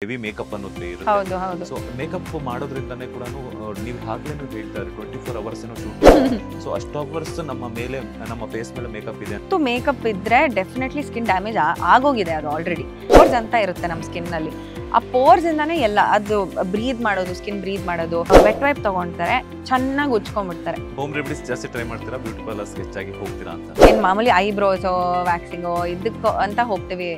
Heavy makeup ಅನ್ನೋದು ಇರುತ್ತೆ. ಹೌದು ಹೌದು. ಸೊ ಮೇಕಪ್ ಮಾಡೋದ್ರಿಂದನೇ ಕೂಡ ನೀವು ಹಾಗೇನು ಹೇಳ್ತಾರೆ 24 ಅವರ್ಸ್ ಏನೋ ಶೂಟ್. ಸೊ ಅಷ್ಟು ಅವರ್ಸ್ ನಮ್ಮ ಮೇಲೆ ನಮ್ಮ ಫೇಸ್ ಮೇಲೆ ಮೇಕಪ್ ಇದೆ. ಮೇಕಪ್ ಇದ್ರೆ ಡೆಫಿನೆಟ್ಲಿ ಸ್ಕಿನ್ ಡ್ಯಾಮೇಜ್ ಆಗೋಗಿದೆ. ಅದು ಆಲ್ರೆಡಿ ಪೋರ್ಸ್ ಅಂತ ಇರುತ್ತೆ ನಮ್ಮ ಸ್ಕಿನ್ ನಲ್ಲಿ. ಆ ಪೋರ್ಸ್ ಇಂದಾನೇ ಎಲ್ಲ ಅದು ಬ್ರೀದ್ ಮಾಡೋದು, ಸ್ಕಿನ್ ಬ್ರೀದ್ ಮಾಡೋದು. ವೆಟ್ ವೈಪ್ ತಗೊಂತಾರೆ, ಚೆನ್ನಾಗಿ ಉಜ್ಕೊಂಡ್ಬಿಡ್ತಾರೆ. ಹೋಮ್ ರೆಮಿಡೀಸ್ ಜಾಸ್ತಿ ಟ್ರೈ ಮಾಡ್ತೀರಾ, ಬ್ಯೂಟಿ ಪಾರ್ಲರ್ಸ್ ಹೆಚ್ಚಾಗಿ ಹೋಗ್ತೀರಾ ಅಂತ? ಏನ್ ಮಾಮೂಲಿ ಐಬ್ರೋಸೋ ವ್ಯಾಕ್ಸಿಂಗೋ ಇದಕ್ಕೋ ಅಂತ ಹೋಗ್ತೀವಿ.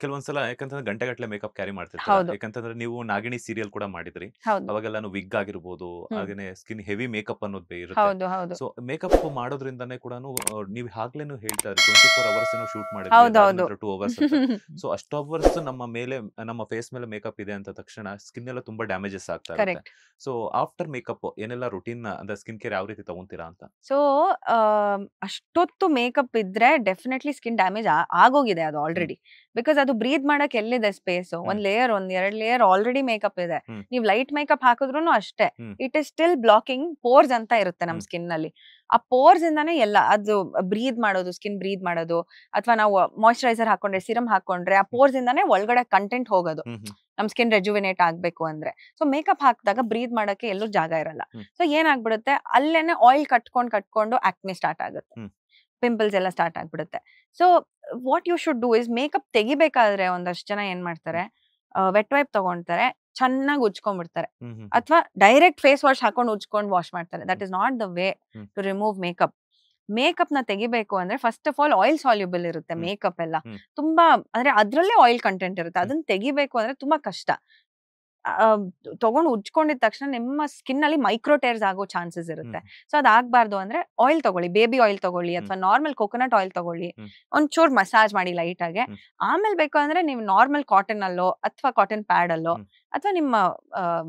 ಕೆಲವೊಂದ್ಸಲ ಯಾಕಂತಂದ್ರೆ ಗಂಟೆಗಟ್ಟಲೆ ಮೇಕಪ್ ಕ್ಯಾರಿ ಮಾಡ್ತಿರ್ತಾರೆ. ಯಾಕಂತಂದ್ರೆ ನೀವು ನಾಗಿಣಿ ಸೀರಿಯಲ್ ಕೂಡ ಮಾಡಿದ್ರಿ, ಅವಾಗೆಲ್ಲ ವಿಗ್ ಆಗಿರ್ಬೋದು, ಹಾಗೇನೆ ಸ್ಕಿನ್ ಹೆವಿ ಮೇಕಪ್ ಅನ್ನೋದು ಇರುತ್ತೆ. ಸೊ ಮೇಕಪ್ ಮಾಡೋದ್ರಿಂದನೇ ಕೂಡ ನೀವು ಆಗ್ಲೇನು ಹೇಳ್ತಾರೆ 24 ಅವರ್ಸ್ ಏನೋ ಶೂಟ್ ಮಾಡಿದ್ರಿ, 2 ಅವರ್ಸ್. ಸೊ ಅಷ್ಟು ಅವರ್ಸ್ ನಮ್ಮ ಮೇಲೆ ನಮ್ಮ ಫೇಸ್ ಮೇಲೆ ಮೇಕಪ್ ಇದೆ ಅಂತ ತಕ್ಷಣ ಸ್ಕಿನ್ ಎಲ್ಲ ತುಂಬಾ ಡ್ಯಾಮೇಜಸ್ ಆಗ್ತಾ ಇರುತ್ತೆ. ಸೊ ಆಫ್ಟರ್ ಮೇಕಪ್ ಏನೆಲ್ಲ ರುಟೀನ್ ಅಂದ್ರೆ ಸ್ಕಿನ್ ಕೇರ್ ಯಾವ ರೀತಿ ತಗೊಂತೀರಾ ಅಂತ? ಸೊ ಅಷ್ಟೊತ್ತು ಮೇಕಪ್ ಇದ್ರೆ ಡೆಫಿನೆಟ್ಲಿ ಸ್ಕಿನ್ ಡ್ಯಾಮೇಜ್ ಆಗೋಗಿದೆ ಅದು ಆಲ್ರೆಡಿ. ಬಿಕಾಸ್ ಅದು ಬ್ರೀದ್ ಮಾಡಕ್ ಎಲ್ಲಿದೆ ಸ್ಪೇಸ್? ಒಂದ್ ಲೇಯರ್, 2 ಲೇಯರ್ ಆಲ್ರೆಡಿ ಮೇಕಪ್ ಇದೆ. ನೀವ್ ಲೈಟ್ ಮೇಕಪ್ ಹಾಕಿದ್ರು ಅಷ್ಟೇ, it is still blocking pores ಅಂತ ಇರುತ್ತೆ ನಮ್ ಸ್ಕಿನ್ ನಲ್ಲಿ. ಆ ಪೋರ್ಸ್ ಇಂದಾನೇ ಎಲ್ಲ ಅದು ಬ್ರೀದ್ ಮಾಡೋದು, ಸ್ಕಿನ್ ಬ್ರೀದ್ ಮಾಡೋದು. ಅಥವಾ ನಾವು ಮಾಯಿಶ್ಚರೈಸರ್ ಹಾಕೊಂಡ್ರೆ, ಸಿರಮ್ ಹಾಕೊಂಡ್ರೆ ಆ ಪೋರ್ಸ್ ಇಂದಾನೇ ಒಳಗಡೆ ಕಂಟೆಂಟ್ ಹೋಗೋದು ನಮ್ ಸ್ಕಿನ್ ರೆಜುವಿನೇಟ್ ಆಗ್ಬೇಕು ಅಂದ್ರೆ. ಸೊ ಮೇಕಪ್ ಹಾಕಿದಾಗ ಬ್ರೀದ್ ಮಾಡಕ್ಕೆ ಎಲ್ಲೂ ಜಾಗ ಇರಲ್ಲ. ಸೊ ಏನಾಗ್ಬಿಡುತ್ತೆ, ಅಲ್ಲೇನೆ ಆಯಿಲ್ ಕಟ್ಕೊಂಡು ಆಕ್ನೆ ಸ್ಟಾರ್ಟ್ ಆಗುತ್ತೆ, ಪಿಂಪಲ್ಸ್ ಎಲ್ಲ ಸ್ಟಾರ್ಟ್ ಆಗ್ಬಿಡುತ್ತೆ. So what you should do is, makeup ತೆಗಿಬೇಕಾದ್ರೆ ಒಂದಷ್ಟು ಜನ ಏನ್ ಮಾಡ್ತಾರೆ, ವೆಟ್ ವೈಪ್ ತಗೊಂತಾರೆ, ಚೆನ್ನಾಗಿ ಉಜ್ಕೊಂಡ್ಬಿಡ್ತಾರೆ. ಅಥವಾ ಡೈರೆಕ್ಟ್ ಫೇಸ್ ವಾಶ್ ಹಾಕೊಂಡು ಉಜ್ಕೊಂಡು ವಾಶ್ ಮಾಡ್ತಾರೆ. That is not the way to remove makeup. Makeup ನ ತೆಗಿಬೇಕು ಅಂದ್ರೆ first of all oil soluble ಇರುತ್ತೆ ಮೇಕಪ್ ಎಲ್ಲ. ತುಂಬಾ ಅಂದ್ರೆ ಅದ್ರಲ್ಲೇ ಆಯಿಲ್ ಕಂಟೆಂಟ್ ಇರುತ್ತೆ. ಅದನ್ನ ತೆಗಿಬೇಕು ಅಂದ್ರೆ ತುಂಬಾ ಕಷ್ಟ. ತಗೊಂಡು ಉಜ್ಕೊಂಡಿದ ತಕ್ಷಣ ನಿಮ್ಮ ಸ್ಕಿನ್ ಅಲ್ಲಿ ಮೈಕ್ರೋ ಟೇರ್ಸ್ ಆಗೋ ಚಾನ್ಸಸ್ ಇರುತ್ತೆ. ಸೊ ಅದಾಗಬಾರ್ದು ಅಂದ್ರೆ ಆಯಿಲ್ ತಗೊಳ್ಳಿ, ಬೇಬಿ ಆಯಿಲ್ ತಗೊಳ್ಳಿ ಅಥವಾ ನಾರ್ಮಲ್ ಕೋಕೋನಟ್ ಆಯಿಲ್ ತಗೊಳ್ಳಿ, ಒಂಚೂರು ಮಸಾಜ್ ಮಾಡಿ ಲೈಟ್ ಆಗಿ. ಆಮೇಲೆ ಬೇಕು ಅಂದ್ರೆ ನೀವು ನಾರ್ಮಲ್ ಕಾಟನ್ ಅಲ್ಲೋ ಅಥವಾ ಕಾಟನ್ ಪ್ಯಾಡ್ ಅಲ್ಲೋ ಅಥವಾ ನಿಮ್ಮ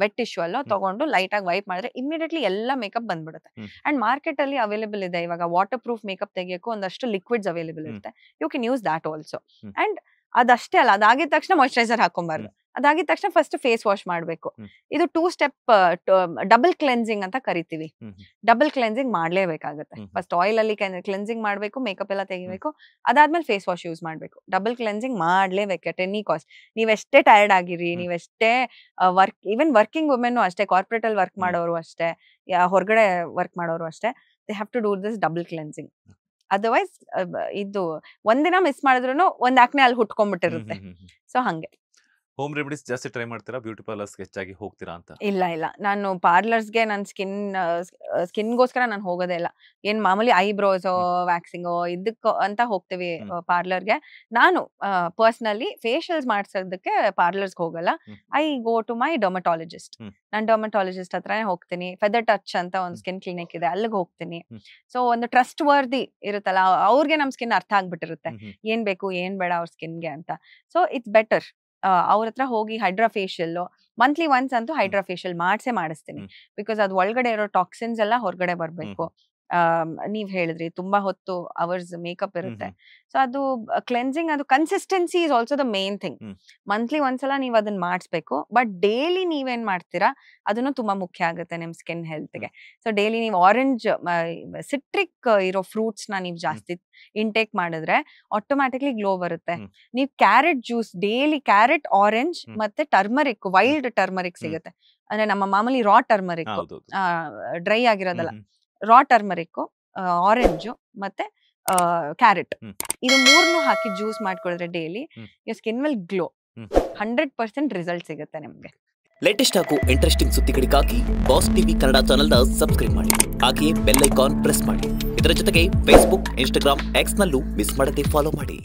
ವೆಟ್ ಟಿಶ್ಯೂ ಅಲ್ಲೋ ತಗೊಂಡು ಲೈಟ್ ಆಗಿ ವೈಪ್ ಮಾಡಿದ್ರೆ ಇಮಿಡಿಯೇಟ್ಲಿ ಎಲ್ಲ ಮೇಕಪ್ ಬಂದ್ಬಿಡುತ್ತೆ. ಅಂಡ್ ಮಾರ್ಕೆಟ್ ಅಲ್ಲಿ ಅವೈಲೇಬಲ್ ಇದೆ ಇವಾಗ ವಾಟರ್ ಪ್ರೂಫ್ ಮೇಕಪ್ ತೆಗಿಯೋಕ್ಕೂ ಒಂದಷ್ಟು ಲಿಕ್ವಿಡ್ಸ್ ಅವೈಲೇಬಲ್ ಇರುತ್ತೆ. You can use that also. And ಅದಷ್ಟೇ ಅಲ್ಲ, ಅದಾಗಿದ ತಕ್ಷಣ ಮಾಯಿಶ್ಚರೈಸರ್ ಹಾಕೊಂಬಾರ್ದು. ಅದಾಗಿದ ತಕ್ಷಣ ಫಸ್ಟ್ ಫೇಸ್ ವಾಶ್ ಮಾಡ್ಬೇಕು. ಇದು 2 ಸ್ಟೆಪ್ ಡಬಲ್ ಕ್ಲೆನ್ಸಿಂಗ್ ಅಂತ ಕರಿತೀವಿ. ಡಬಲ್ ಕ್ಲೆನ್ಸಿಂಗ್ ಮಾಡ್ಲೇಬೇಕಾಗುತ್ತೆ. ಫಸ್ಟ್ ಆಯಿಲ್ ಅಲ್ಲಿ ಕ್ಲೆನ್ಸಿಂಗ್ ಮಾಡ್ಬೇಕು, ಮೇಕಪ್ ಎಲ್ಲ ತೆಗಿಬೇಕು, ಅದಾದ್ಮೇಲೆ ಫೇಸ್ ವಾಶ್ ಯೂಸ್ ಮಾಡ್ಬೇಕು. ಡಬಲ್ ಕ್ಲೆನ್ಸಿಂಗ್ ಮಾಡ್ಲೇಬೇಕು ಅಟ್ ಎನಿ ಕಾಸ್ಟ್. ನೀವೆಷ್ಟೇ ಟೈರ್ಡ್ ಆಗಿರಿ, ನೀವೆಷ್ಟೇ ಈವನ್ ವರ್ಕಿಂಗ್ ವುಮೆನ್ ಅಷ್ಟೇ, ಕಾರ್ಪೊರೇಟ್ ಅಲ್ಲಿ ವರ್ಕ್ ಮಾಡೋರು ಅಷ್ಟೇ, ಹೊರಗಡೆ ವರ್ಕ್ ಮಾಡೋರು ಅಷ್ಟೇ, they have to do this double cleansing. Otherwise ಇದು ಒಂದಿನ ಮಿಸ್ ಮಾಡಿದ್ರು ಒಂದ್ ಆಕ್ನೆ ಅಲ್ಲಿ ಹುಟ್ಕೊಂಡ್ಬಿಟ್ಟಿರುತ್ತೆ. ಸೊ ಹಂಗೆ. ಹೋಮ್ ರೆಮಿಡೀಸ್ ಜಾಸ್ತಿ ಟ್ರೈ ಮಾಡ್ತೀರಾ, ಬ್ಯೂಟಿ ಪಾರ್ಲರ್ಸ್ ಹೆಚ್ಚಾಗಿ ಹೋಗ್ತೀರಾ ಅಂತ? ಇಲ್ಲ, ನಾನು ಪಾರ್ಲರ್ಸ್ಗೆ ನನ್ನ ಸ್ಕಿನ್ಗೋಸ್ಕರ ನಾನು ಹೋಗೋದೇ ಇಲ್ಲ. ಏನ್ ಮಾಮೂಲಿ ಐಬ್ರೋಸೋ ವ್ಯಾಕ್ಸಿಂಗೋ ಇದಕ್ಕೋ ಅಂತ ಹೋಗ್ತೀವಿ ಪಾರ್ಲರ್ಗೆ. ನಾನು ಪರ್ಸನಲಿ ಫೇಶಿಯಲ್ಸ್ ಮಾಡ್ಸೋದಕ್ಕೆ ಪಾರ್ಲರ್ಸ್ಗೆ ಹೋಗಲ್ಲ. I go to my dermatologist. ನಾನು ಡರ್ಮಟಾಲಜಿಸ್ಟ್ ಹತ್ರನೇ ಹೋಗ್ತೀನಿ. ಫೆದರ್ ಟಚ್ ಅಂತ ಒಂದು ಸ್ಕಿನ್ ಕ್ಲಿನಿಕ್ ಇದೆ, ಅಲ್ಲಿಗೆ ಹೋಗ್ತೀನಿ. ಸೊ ಒಂದು ಟ್ರಸ್ಟ್ ವರ್ದಿ ಇರುತ್ತಲ್ಲ, ಅವ್ರಿಗೆ ನಮ್ ಸ್ಕಿನ್ ಅರ್ಥ ಆಗ್ಬಿಟ್ಟಿರುತ್ತೆ ಏನ್ ಬೇಕು ಏನ್ ಬೇಡ ಅವ್ರ ಸ್ಕಿನ್ಗೆ ಅಂತ. ಸೊ ಇಟ್ಸ್ ಬೆಟರ್ ಅವ್ರ ಹತ್ರ ಹೋಗಿ ಹೈಡ್ರಾ ಫೇಶಿಯಲ್ ಮಂತ್ಲಿ ಒನ್ಸ್ ಅಂತೂ ಹೈಡ್ರಾ ಫೇಶಿಯಲ್ ಮಾಡಿಸ್ತೀನಿ. ಬಿಕಾಸ್ ಅದು ಒಳಗಡೆ ಇರೋ ಟಾಕ್ಸಿನ್ಸ್ ಎಲ್ಲ ಹೊರಗಡೆ ಬರ್ಬೇಕು. ನೀವ್ ಹೇಳಿದ್ರಿ ತುಂಬಾ ಹೊತ್ತು ಅವರ್ಸ್ ಮೇಕಪ್ ಇರುತ್ತೆ. ಸೊ ಅದು ಕ್ಲೆನ್ಸಿಂಗ್, ಅದು consistency is also the main thing. Monthly ಒಂದ್ಸಲ ನೀವ್ ಅದನ್ನ ಮಾಡಿಸ್ಬೇಕು. ಬಟ್ ಡೈಲಿ ನೀವೇನ್ ಮಾಡ್ತೀರಾ ಅದನ್ನು ತುಂಬಾ ಮುಖ್ಯ ಆಗುತ್ತೆ ನಿಮ್ ಸ್ಕಿನ್ ಹೆಲ್ತ್ಗೆ. ಸೊ ಡೈಲಿ ನೀವು ಆರೆಂಜ್, ಸಿಟ್ರಿಕ್ ಇರೋ ಫ್ರೂಟ್ಸ್ ನ ನೀವು ಜಾಸ್ತಿ ಇಂಟೇಕ್ ಮಾಡಿದ್ರೆ ಆಟೋಮ್ಯಾಟಿಕ್ಲಿ ಗ್ಲೋ ಬರುತ್ತೆ. ನೀವು carrot juice daily, carrot, orange ಮತ್ತೆ ಟರ್ಮರಿಕ್, ವೈಲ್ಡ್ ಟರ್ಮರಿಕ್ ಸಿಗುತ್ತೆ. ಅಂದ್ರೆ ನಮ್ಮ ಮಾಮೂಲಿ ರಾ ಟರ್ಮರಿಕ್, ಡ್ರೈ ಆಗಿರೋದಲ್ಲ, ರಾ ಟರ್ಮರಿಕ್, ಆರೆಂಜ್ ಮತ್ತೆ ಕ್ಯಾರೆಟ್, ಇದು 3 ಹಾಕಿ ಜ್ಯೂಸ್ ಮಾಡ್ಕೊಳಿದ್ರೆ daily your skin will glow. 100% result ಸಿಗುತ್ತೆ ನಿಮ್ಗೆ. ಲೇಟೆಸ್ಟ್ ಹಾಗೂ ಇಂಟ್ರೆಸ್ಟಿಂಗ್ ಸುದ್ದಿಗಳಿಗಾಗಿ ಬಾಸ್ ಟಿವಿ ಕನ್ನಡ ಚಾನೆಲ್ನ ಸಬ್ಸ್ಕ್ರೈಬ್ ಮಾಡಿ. ಹಾಗೆಯೇ ಬೆಲ್ ಐಕಾನ್ ಪ್ರೆಸ್ ಮಾಡಿ. ಇದರ ಜೊತೆಗೆ ಫೇಸ್ಬುಕ್, ಇನ್ಸ್ಟಾಗ್ರಾಮ್, ಎಕ್ಸ್ ನಲ್ಲೂ ಮಿಸ್ ಮಾಡದೆ ಫಾಲೋ ಮಾಡಿ.